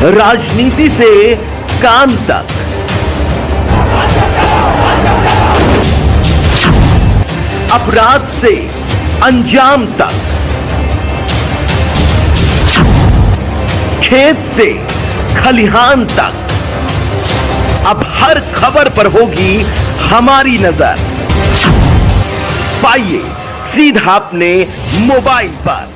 राजनीति से काम तक, अपराध से अंजाम तक, खेत से खलिहान तक, अब हर खबर पर होगी हमारी नजर। पाइए सीधा अपने मोबाइल पर।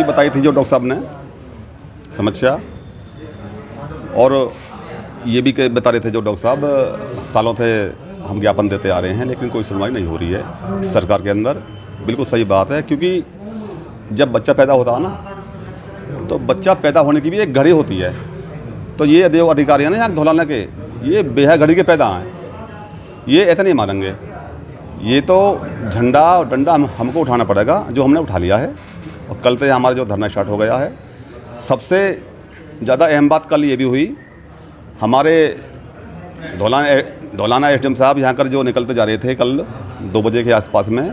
बताई थी जो डॉक्टर साहब ने समस्या, और ये भी बता रहे थे जो डॉक्टर साहब सालों से हम ज्ञापन देते आ रहे हैं लेकिन कोई सुनवाई नहीं हो रही है सरकार के अंदर। बिल्कुल सही बात है, क्योंकि जब बच्चा पैदा होता है ना तो बच्चा पैदा होने की भी एक घड़ी होती है। तो ये देव अधिकारी हैं ना यहाँ धौलाना के, ये बेहद घड़ी के पैदा हैं, ये ऐसा नहीं मानेंगे। ये तो झंडा और डंडा हमको उठाना पड़ेगा, जो हमने उठा लिया है। और कल से हमारा जो धरना स्टार्ट हो गया है। सबसे ज़्यादा अहम बात कल ये भी हुई, हमारे धौलाना एसडीएम साहब यहाँ कर जो निकलते जा रहे थे कल 2 बजे के आसपास में,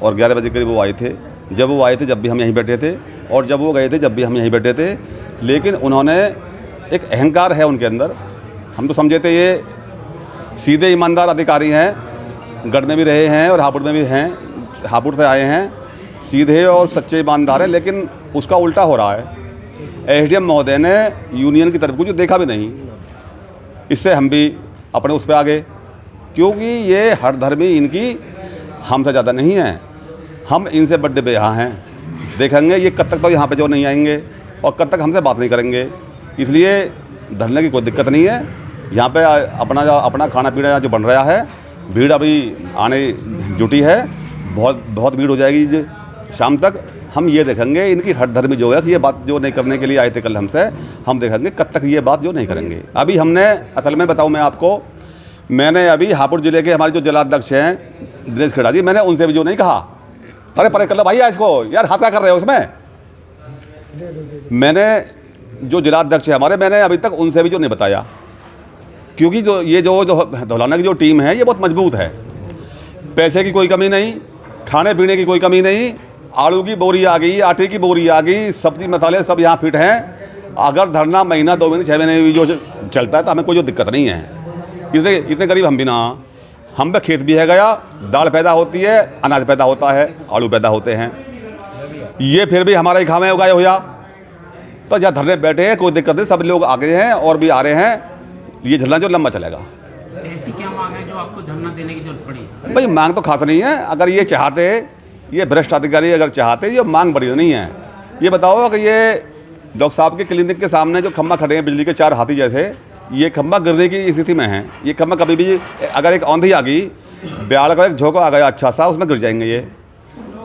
और 11 बजे करीब वो आए थे। जब वो आए थे जब भी हम यहीं बैठे थे, और जब वो गए थे जब भी हम यहीं बैठे थे। लेकिन उन्होंने एक अहंकार है उनके अंदर, हम तो समझे थे ये सीधे ईमानदार अधिकारी हैं, गढ़ में भी रहे हैं और हापुड़ में भी हैं, हापुड़ से आए हैं, सीधे और सच्चे ईमानदार हैं। लेकिन उसका उल्टा हो रहा है। एसडीएम महोदय ने यूनियन की तरफ कुछ देखा भी नहीं। इससे हम भी अपने उस पर आ गए, क्योंकि ये हर धर्मी इनकी हमसे ज़्यादा नहीं है, हम इनसे बड़े बेहा हैं। देखेंगे ये कब तक तो यहाँ पे जो नहीं आएंगे और कब तक हमसे बात नहीं करेंगे। इसलिए धरने की कोई दिक्कत नहीं है। यहाँ पे अपना खाना पीना जो बन रहा है, भीड़ अभी आने जुटी है, बहुत भीड़ हो जाएगी शाम तक। हम ये देखेंगे इनकी हर धर्मी जो है कि ये बात जो नहीं करने के लिए आए थे कल हमसे, हम देखेंगे कब तक ये बात जो नहीं करेंगे। अभी हमने असल में बताऊं मैं आपको, मैंने अभी हापुड़ जिले के हमारे जो जिलाध्यक्ष हैं दिनेश खेड़ा जी, मैंने उनसे भी जो नहीं कहा, अरे परे कर लो भाई इसको, यार हाथ क्या कर रहे हो उसमें। मैंने जो जिलाध्यक्ष है हमारे, मैंने अभी तक उनसे भी जो नहीं बताया, क्योंकि जो धौलाना की जो टीम है ये बहुत मजबूत है। पैसे की कोई कमी नहीं, खाने पीने की कोई कमी नहीं, आलू की बोरी आ गई, आटे की बोरी आ गई, सब्जी मसाले सब यहाँ फिट हैं। अगर धरना महीना 2 महीने 6 महीने भी जो चलता है तो हमें कोई जो दिक्कत नहीं है। इतने गरीब हम भी ना, हम पे खेत भी है गया, दाल पैदा होती है, अनाज पैदा होता है, आलू पैदा होते हैं, ये फिर भी हमारा ही खामे उगाए हुआ। तो जहाँ धरने बैठे हैं कोई दिक्कत नहीं, सब लोग आगे हैं और भी आ रहे हैं। ये धरना जो लंबा चलेगा। ऐसी क्या मांग है जो आपको धरना देने की जरूरत पड़ी? भाई मांग तो खास नहीं है। अगर ये चाहते, ये भ्रष्ट अधिकारी अगर चाहते, ये मांग बड़ी नहीं है। ये बताओ कि ये डॉक्टर साहब के क्लिनिक के सामने जो खम्भा खड़े हैं बिजली के 4 हाथी जैसे, ये खम्भा गिरने की स्थिति में है। ये खम्भा कभी भी अगर एक औंधी आ गई, ब्याड़ का एक झोंका आ गया अच्छा सा, उसमें गिर जाएंगे ये।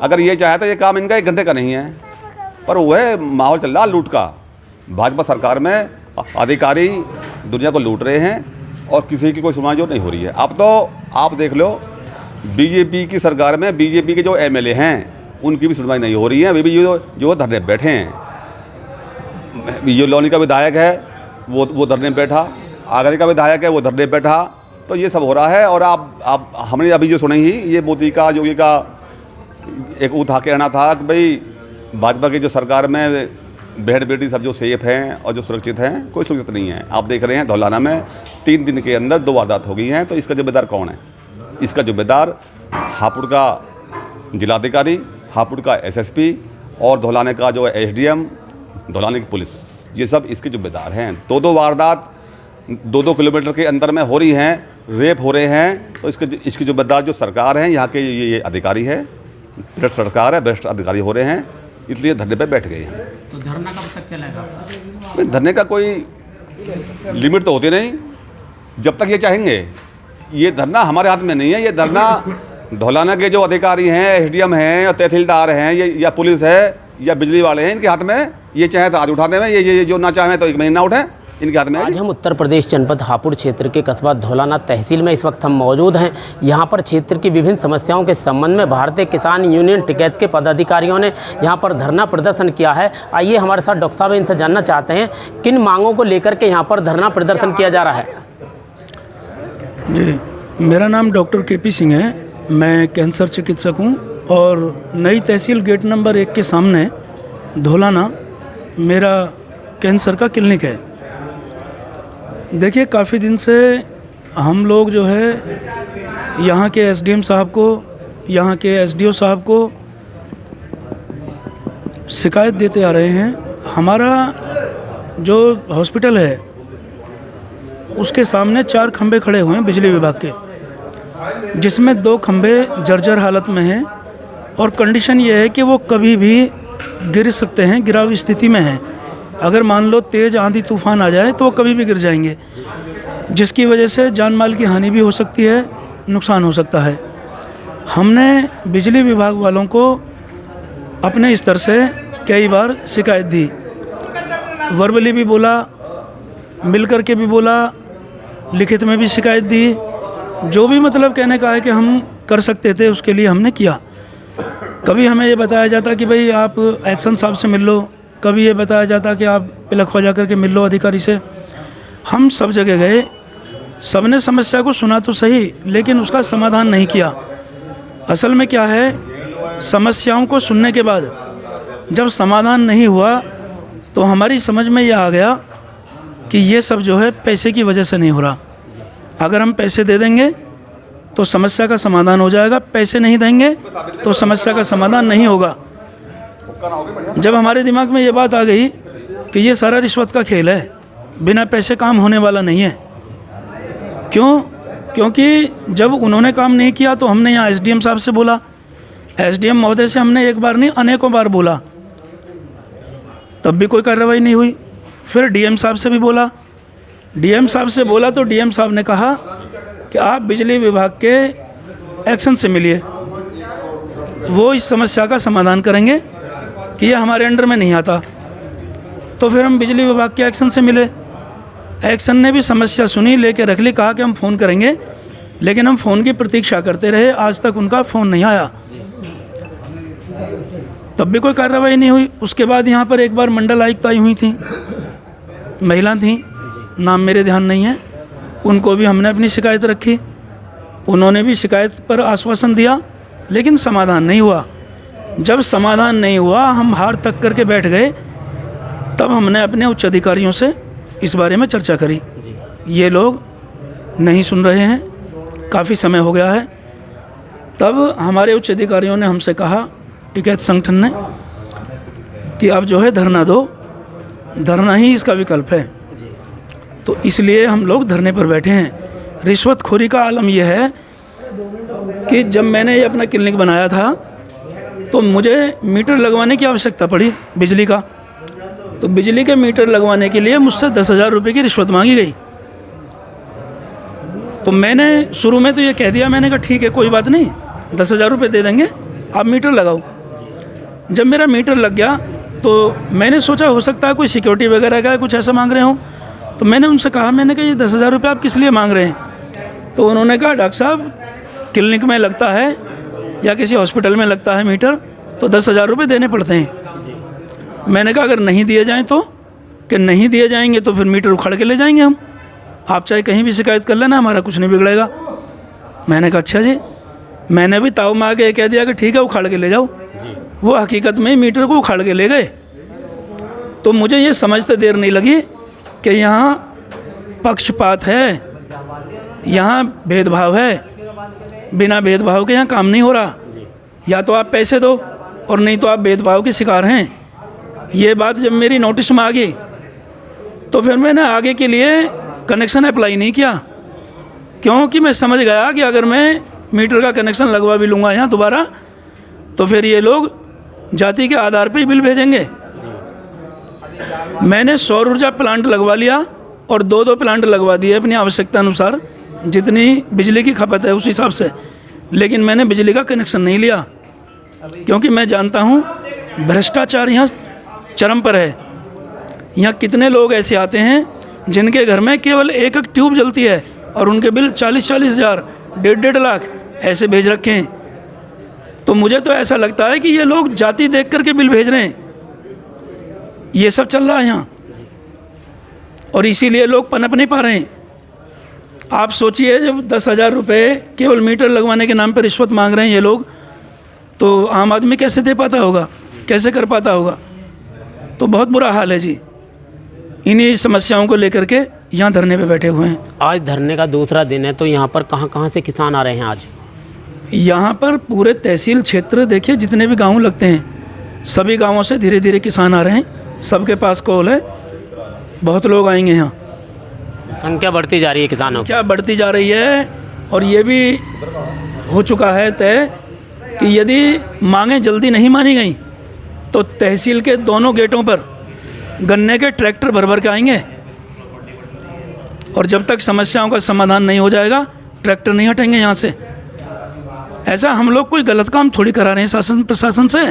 अगर ये चाहे तो ये काम इनका 1 घंटे का नहीं है। पर वह माहौल चल रहा लूट का। भाजपा सरकार में अधिकारी दुनिया को लूट रहे हैं और किसी की कोई सुनवाई जो नहीं हो रही है। अब तो आप देख लो, बीजेपी की सरकार में बीजेपी के जो एमएलए हैं उनकी भी सुनवाई नहीं हो रही है। अभी भी जो धरने बैठे हैं, ये लौनी का विधायक है वो धरने बैठा, आगरे का विधायक है वो धरने बैठा। तो ये सब हो रहा है। और आप हमने अभी जो सुनी ही, ये मोदी का योगी का एक उठा के कहना था कि भाई भाजपा की जो सरकार में बहन बेटी सब जो सेफ हैं और जो सुरक्षित हैं, कोई सुरक्षित नहीं है। आप देख रहे हैं धौलाना में 3 दिन के अंदर 2 वारदात हो गई हैं। तो इसका जिम्मेदार कौन है? इसका जिम्मेदार हापुड़ का जिलाधिकारी, हापुड़ का एसएसपी और धौलाने का जो एसडीएम, धौलाने की पुलिस, ये सब इसके जिम्मेदार हैं। 2 वारदात 2-2 किलोमीटर के अंदर में हो रही हैं। रेप हो रहे हैं, तो इसकी जिम्मेदार जो सरकार है, यहाँ के ये अधिकारी है, भ्रष्ट सरकार है, भ्रष्ट अधिकारी हो रहे हैं, इसलिए धरने पे बैठ गए हैं। तो धरना कब तक चलेगा? धरने का कोई लिमिट तो होती नहीं, जब तक ये चाहेंगे। ये धरना हमारे हाथ में नहीं है, ये धरना धौलाना के जो अधिकारी हैं, एसडीएम हैं या तहसीलदार हैं या पुलिस है या बिजली वाले हैं, इनके हाथ में। ये चाहे तो आज उठा दें, ये जो ना चाहें तो 1 महीना उठे, इनके हाथ में। आज हम उत्तर प्रदेश जनपद हापुड़ क्षेत्र के कस्बा धौलाना तहसील में इस वक्त हम मौजूद हैं। यहाँ पर क्षेत्र की विभिन्न समस्याओं के संबंध में भारतीय किसान यूनियन टिकैत के पदाधिकारियों ने यहाँ पर धरना प्रदर्शन किया है। आइए हमारे साथ डॉक्टर साहब इनसे जानना चाहते हैं किन मांगों को लेकर के यहाँ पर धरना प्रदर्शन किया जा रहा है। जी, मेरा नाम डॉक्टर KP सिंह है। मैं कैंसर चिकित्सक हूँ और नई तहसील गेट नंबर 1 के सामने धौलाना मेरा कैंसर का क्लिनिक है। देखिए, काफ़ी दिन से हम लोग जो है यहाँ के SDM साहब को, यहाँ के SDO साहब को शिकायत देते आ रहे हैं। हमारा जो हॉस्पिटल है उसके सामने 4 खंभे खड़े हुए हैं बिजली विभाग के, जिसमें 2 खंभे जर्जर हालत में हैं और कंडीशन ये है कि वो कभी भी गिर सकते हैं, गिराव स्थिति में हैं। अगर मान लो तेज़ आंधी तूफान आ जाए तो वो कभी भी गिर जाएंगे, जिसकी वजह से जान माल की हानि भी हो सकती है, नुकसान हो सकता है। हमने बिजली विभाग वालों को अपने स्तर से कई बार शिकायत दी, वर्बली भी बोला, मिल कर के भी बोला, लिखित में भी शिकायत दी। जो भी मतलब कहने का है कि हम कर सकते थे उसके लिए हमने किया। कभी हमें ये बताया जाता कि भाई आप एक्शन साहब से मिल लो, कभी ये बताया जाता कि आप पिलखवा जा कर के मिल लो अधिकारी से। हम सब जगह गए, सबने समस्या को सुना तो सही, लेकिन उसका समाधान नहीं किया। असल में क्या है, समस्याओं को सुनने के बाद जब समाधान नहीं हुआ तो हमारी समझ में ये आ गया कि ये सब जो है पैसे की वजह से नहीं हो रहा। अगर हम पैसे दे देंगे तो समस्या का समाधान हो जाएगा, पैसे नहीं देंगे तो समस्या का समाधान नहीं होगा। जब हमारे दिमाग में ये बात आ गई कि ये सारा रिश्वत का खेल है, बिना पैसे काम होने वाला नहीं है। क्यों? क्योंकि जब उन्होंने काम नहीं किया तो हमने यहाँ SDM साहब से बोला, SDM महोदय से हमने एक बार नहीं अनेकों बार बोला, तब भी कोई कार्रवाई नहीं हुई। फिर DM साहब से भी बोला, DM साहब से बोला तो DM साहब ने कहा कि आप बिजली विभाग के एक्शन से मिलिए, वो इस समस्या का समाधान करेंगे कि ये हमारे अंडर में नहीं आता। तो फिर हम बिजली विभाग के एक्शन से मिले, एक्शन ने भी समस्या सुनी, लेके रख ली, कहा कि हम फ़ोन करेंगे, लेकिन हम फ़ोन की प्रतीक्षा करते रहे, आज तक उनका फ़ोन नहीं आया, तब भी कोई कार्रवाई नहीं हुई। उसके बाद यहाँ पर एक बार मंडल आयुक्त आई हुई थी, महिला थी, नाम मेरे ध्यान नहीं है, उनको भी हमने अपनी शिकायत रखी, उन्होंने भी शिकायत पर आश्वासन दिया, लेकिन समाधान नहीं हुआ। जब समाधान नहीं हुआ, हम हार तक करके बैठ गए, तब हमने अपने उच्च अधिकारियों से इस बारे में चर्चा करी। ये लोग नहीं सुन रहे हैं, काफ़ी समय हो गया है। तब हमारे उच्च अधिकारियों ने हमसे कहा, टिकैत संगठन ने, कि अब जो है धरना दो, धरना ही इसका विकल्प है। तो इसलिए हम लोग धरने पर बैठे हैं। रिश्वतखोरी का आलम यह है कि जब मैंने ये अपना क्लिनिक बनाया था तो मुझे मीटर लगवाने की आवश्यकता पड़ी बिजली का। तो बिजली के मीटर लगवाने के लिए मुझसे 10,000 रुपये की रिश्वत मांगी गई। तो मैंने शुरू में तो ये कह दिया, मैंने कहा ठीक है कोई बात नहीं, 10,000 रुपये दे देंगे, आप मीटर लगाओ। जब मेरा मीटर लग गया तो मैंने सोचा हो सकता है कोई सिक्योरिटी वगैरह का कुछ ऐसा मांग रहे हो। तो मैंने उनसे कहा, मैंने कहा ये 10,000 रुपये आप किस लिए मांग रहे हैं? तो उन्होंने कहा, डॉक्टर साहब क्लिनिक में लगता है या किसी हॉस्पिटल में लगता है मीटर, तो 10,000 रुपये देने पड़ते हैं। मैंने कहा अगर नहीं दिए जाएँ तो, कि नहीं दिए जाएंगे तो फिर मीटर उखाड़ के ले जाएंगे हम, आप चाहे कहीं भी शिकायत कर लेना, हमारा कुछ नहीं बिगड़ेगा। मैंने कहा अच्छा जी। मैंने भी ताव में आके कह दिया कि ठीक है उखाड़ के ले जाओ। वो हकीकत में मीटर को उखाड़ के ले गए। तो मुझे ये समझते देर नहीं लगी कि यहाँ पक्षपात है, यहाँ भेदभाव है। बिना भेदभाव के यहाँ काम नहीं हो रहा। या तो आप पैसे दो और नहीं तो आप भेदभाव के शिकार हैं। ये बात जब मेरी नोटिस में आ गई तो फिर मैंने आगे के लिए कनेक्शन अप्लाई नहीं किया क्योंकि मैं समझ गया कि अगर मैं मीटर का कनेक्शन लगवा भी लूँगा यहाँ दोबारा, तो फिर ये लोग जाति के आधार पे ही बिल भेजेंगे। मैंने सौर ऊर्जा प्लांट लगवा लिया और दो प्लांट लगवा दिए अपनी आवश्यकता अनुसार, जितनी बिजली की खपत है उस हिसाब से, लेकिन मैंने बिजली का कनेक्शन नहीं लिया, क्योंकि मैं जानता हूँ भ्रष्टाचार यहाँ चरम पर है। यहाँ कितने लोग ऐसे आते हैं जिनके घर में केवल एक ट्यूब जलती है और उनके बिल 40-40 हज़ार, 1.5 लाख ऐसे भेज रखे हैं। तो मुझे तो ऐसा लगता है कि ये लोग जाति देख करके बिल भेज रहे हैं, ये सब चल रहा है यहाँ, और इसीलिए लोग पनप नहीं पा रहे हैं। आप सोचिए, जब 10,000 रुपये केवल मीटर लगवाने के नाम पर रिश्वत मांग रहे हैं ये लोग, तो आम आदमी कैसे दे पाता होगा, कैसे कर पाता होगा? तो बहुत बुरा हाल है जी। इन्हीं समस्याओं को लेकर के यहाँ धरने पे बैठे हुए हैं। आज धरने का दूसरा दिन है, तो यहाँ पर कहाँ से किसान आ रहे हैं आज? यहाँ पर पूरे तहसील क्षेत्र देखिए, जितने भी गांव लगते हैं सभी गांवों से धीरे धीरे किसान आ रहे हैं। सबके पास कॉल है, बहुत लोग आएंगे यहाँ। संख्या बढ़ती जा रही है किसानों की, क्या बढ़ती जा रही है। और ये भी हो चुका है तय कि यदि मांगें जल्दी नहीं मानी गई तो तहसील के दोनों गेटों पर गन्ने के ट्रैक्टर भर भर के आएंगे, और जब तक समस्याओं का समाधान नहीं हो जाएगा ट्रैक्टर नहीं हटेंगे यहाँ से। ऐसा हम लोग कोई गलत काम थोड़ी करा रहे हैं शासन प्रशासन से,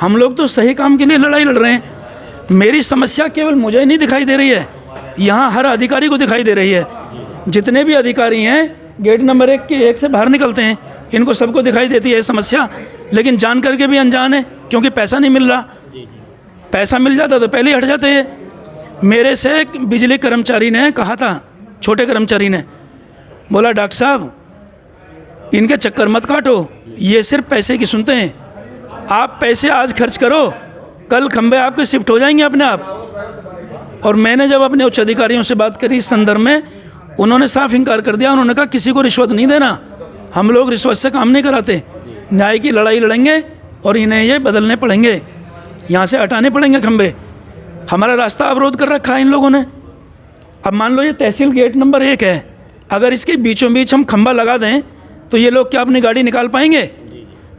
हम लोग तो सही काम के लिए लड़ाई लड़ रहे हैं। मेरी समस्या केवल मुझे नहीं दिखाई दे रही है, यहाँ हर अधिकारी को दिखाई दे रही है। जितने भी अधिकारी हैं गेट नंबर 1 से बाहर निकलते हैं, इनको सबको दिखाई देती है समस्या, लेकिन जान करके भी अनजान है, क्योंकि पैसा नहीं मिल रहा। पैसा मिल जाता तो पहले ही हट जाते हैं। मेरे से एक बिजली कर्मचारी ने कहा था, छोटे कर्मचारी ने बोला, डॉक्टर साहब इनके चक्कर मत काटो, ये सिर्फ पैसे की सुनते हैं। आप पैसे आज खर्च करो, कल खंबे आपके शिफ्ट हो जाएंगे अपने आप। और मैंने जब अपने उच्च अधिकारियों से बात करी इस संदर्भ में, उन्होंने साफ इनकार कर दिया। उन्होंने कहा किसी को रिश्वत नहीं देना, हम लोग रिश्वत से काम नहीं कराते। न्याय की लड़ाई लड़ेंगे और इन्हें ये बदलने पड़ेंगे, यहाँ से हटाने पड़ेंगे खंबे। हमारा रास्ता अवरोध कर रखा है इन लोगों ने। अब मान लो ये तहसील गेट नंबर 1 है, अगर इसके बीचों बीच हम खंबा लगा दें तो ये लोग क्या अपनी गाड़ी निकाल पाएंगे?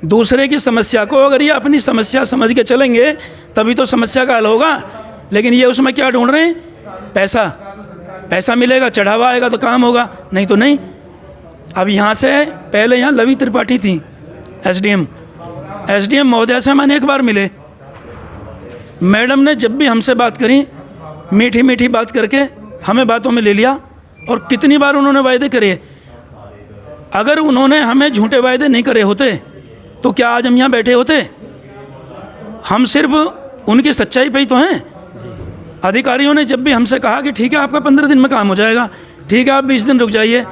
दूसरे की समस्या को अगर ये अपनी समस्या समझ के चलेंगे तभी तो समस्या का हल होगा। लेकिन ये उसमें क्या ढूंढ रहे हैं? पैसा। पैसा मिलेगा, चढ़ावा आएगा तो काम होगा, नहीं तो नहीं। अब यहाँ से पहले यहाँ लवी त्रिपाठी थी एसडीएम महोदया से मैंने एक बार मिले। मैडम ने जब भी हमसे बात करी, मीठी मीठी बात करके हमें बातों में ले लिया, और कितनी बार उन्होंने वायदे करे। अगर उन्होंने हमें झूठे वायदे नहीं करे होते तो क्या आज हम यहाँ बैठे होते? हम सिर्फ उनकी सच्चाई पे ही तो हैं। अधिकारियों ने जब भी हमसे कहा कि ठीक है आपका 15 दिन में काम हो जाएगा, ठीक है आप 20 दिन रुक जाइए,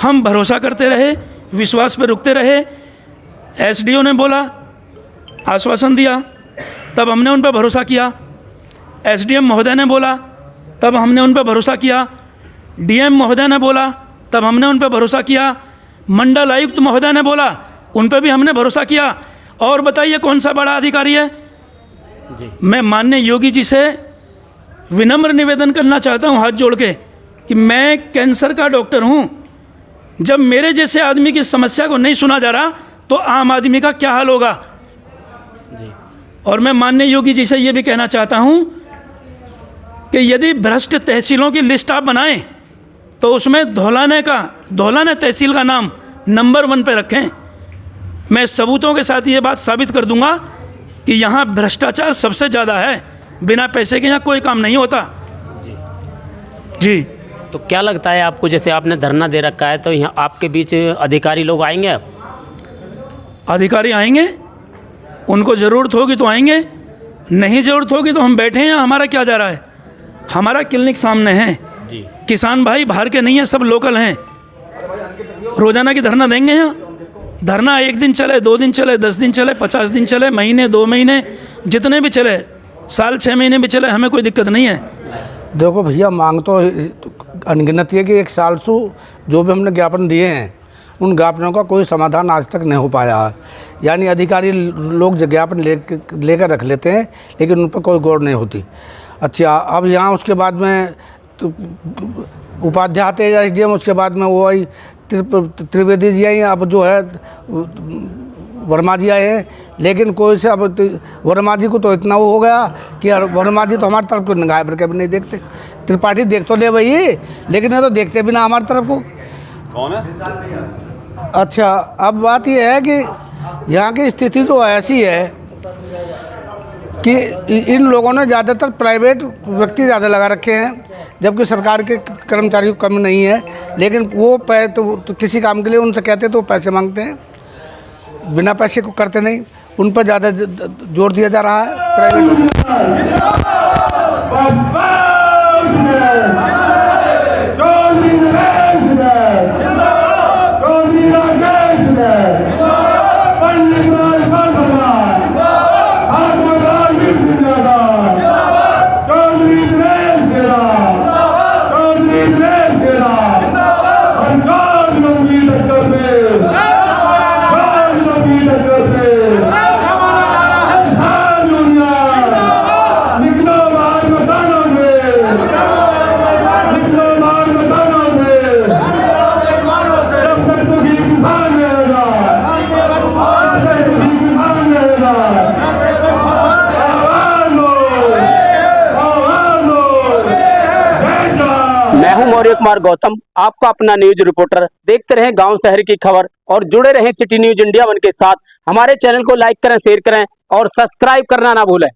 हम भरोसा करते रहे, विश्वास पे रुकते रहे। एसडीओ ने बोला, आश्वासन दिया, तब हमने उन पर भरोसा किया। एसडीएम महोदय ने बोला, तब हमने उन पर भरोसा किया। डीएम महोदय ने बोला, तब हमने उन पर भरोसा किया। मंडल आयुक्त महोदय ने बोला, उन पर भी हमने भरोसा किया। और बताइए कौन सा बड़ा अधिकारी है? मैं माननीय योगी जी से विनम्र निवेदन करना चाहता हूं हाथ जोड़ के कि मैं कैंसर का डॉक्टर हूं। जब मेरे जैसे आदमी की समस्या को नहीं सुना जा रहा तो आम आदमी का क्या हाल होगा? और मैं माननीय योगी जी से ये भी कहना चाहता हूं कि यदि भ्रष्ट तहसीलों की लिस्ट आप बनाएं तो उसमें धौलाना तहसील का नाम नंबर 1 पे रखें। मैं सबूतों के साथ ये बात साबित कर दूंगा कि यहाँ भ्रष्टाचार सबसे ज़्यादा है। बिना पैसे के यहाँ कोई काम नहीं होता जी। तो क्या लगता है आपको, जैसे आपने धरना दे रखा है, तो यहाँ आपके बीच अधिकारी लोग आएंगे? अधिकारी आएंगे, उनको ज़रूरत होगी तो आएंगे, नहीं ज़रूरत होगी तो हम बैठे हैं। हमारा क्या जा रहा है? हमारा क्लिनिक सामने है। किसान भाई बाहर के नहीं हैं, सब लोकल हैं। रोज़ाना की धरना देंगे यहाँ। धरना 1 दिन चले, 2 दिन चले, 10 दिन चले, 50 दिन चले, महीने 2 महीने, जितने भी चले, साल 6 महीने भी चले, हमें कोई दिक्कत नहीं है। देखो भैया, मांग तो अनगिनत है कि 1 साल से जो भी हमने ज्ञापन दिए हैं उन ज्ञापनों का कोई समाधान आज तक नहीं हो पाया है। यानी अधिकारी लोग ज्ञापन लेकर रख लेते हैं लेकिन उन पर कोई गौर नहीं होती। अच्छा, अब यहाँ उसके बाद में तो उपाध्याय आते हैं एसडीएम, उसके बाद में वो आई त्रिवेदी जी आई हैं, अब जो है वर्मा जी आए हैं, लेकिन कोई से अब वर्मा जी को तो इतना वो हो गया कि यार वर्मा जी तो हमारी तरफ को निगाह भर के भी नहीं देखते। त्रिपाठी देख तो ले वही, लेकिन ये तो देखते भी ना हमारी तरफ को। कौन है? अच्छा, अब बात ये है कि यहाँ की स्थिति तो ऐसी है कि इन लोगों ने ज़्यादातर प्राइवेट व्यक्ति ज़्यादा लगा रखे हैं, जबकि सरकार के कर्मचारी को कम नहीं है, लेकिन वो तो किसी काम के लिए उनसे कहते तो पैसे मांगते हैं, बिना पैसे को करते नहीं, उन पर ज़्यादा जोर दिया जा रहा है प्राइवेट। मैं हूं मौर्य कुमार गौतम, आपका अपना न्यूज रिपोर्टर। देखते रहें गांव शहर की खबर और जुड़े रहें सिटी न्यूज इंडिया 1 के साथ। हमारे चैनल को लाइक करें, शेयर करें और सब्सक्राइब करना ना भूलें।